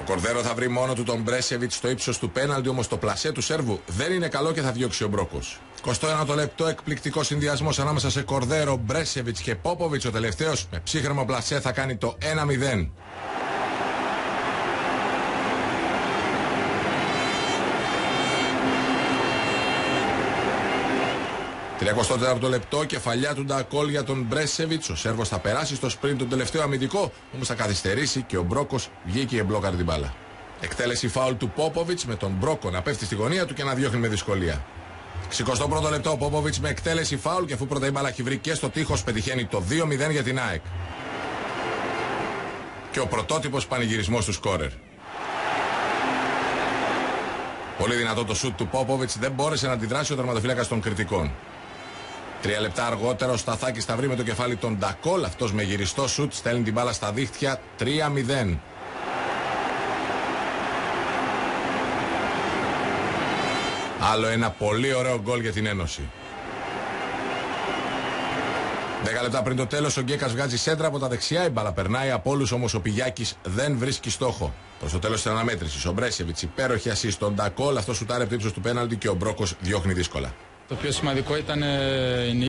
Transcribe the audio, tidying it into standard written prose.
Κορδέρο θα βρει μόνο του τον Μπρέσεβιτς στο ύψος του πέναλτι, όμως το πλασέ του Σέρβου δεν είναι καλό και θα διώξει ο Μπρόκος. 21 λεπτό, εκπληκτικό συνδυασμός ανάμεσα σε Κορδέρο, Μπρέσεβιτς και Πόποβιτς. Ο τελευταίος με ψύχρεμο πλασέ θα κάνει το 1-0. 34ο λεπτό, κεφαλιά του Ντακόλ για τον Μπρέσεβιτς. Ο Σέρβος θα περάσει στο σπριντ τον τελευταίο αμυντικό, όμως θα καθυστερήσει και ο Μπρόκος βγήκε και εμπλόκαρε την μπάλα. Εκτέλεση φάουλ του Πόποβιτς με τον Μπρόκο να πέφτει στη γωνία του και να διώχνει με δυσκολία. 61ο λεπτό, ο Πόποβιτς με εκτέλεση φάουλ και αφού πρώτα η μπάλα έχει βρει και στο τείχος, πετυχαίνει το 2-0 για την ΑΕΚ. Και ο πρωτότυπος πανηγυρισμός του σκόρερ. Πολύ δυνατό το σουτ του Πόποβιτς, δεν μπόρεσε να αντιδράσει ο τερματοφύλακας των κριτικών. 3 λεπτά αργότερα ο Σταθάκης θα βρει με το κεφάλι τον Ντακόλ. Αυτός με γυριστό σουτ στέλνει την μπάλα στα δίχτυα. 3-0. Άλλο ένα πολύ ωραίο γκολ για την Ένωση. 10 λεπτά πριν το τέλος ο Γκέκας βγάζει σέντρα από τα δεξιά. Η μπάλα περνάει από όλους, όμως ο Πηγιάκης δεν βρίσκει στόχο. Προς το τέλος της αναμέτρησης ο Μπρέσεβιτς υπέροχη ασίστ στον Ντακόλ. Αυτό σουτάρει από το ύψος του πέναλτι και ο Μπρόκος διώχνει δύσκολα. Το πιο σημαντικό ήταν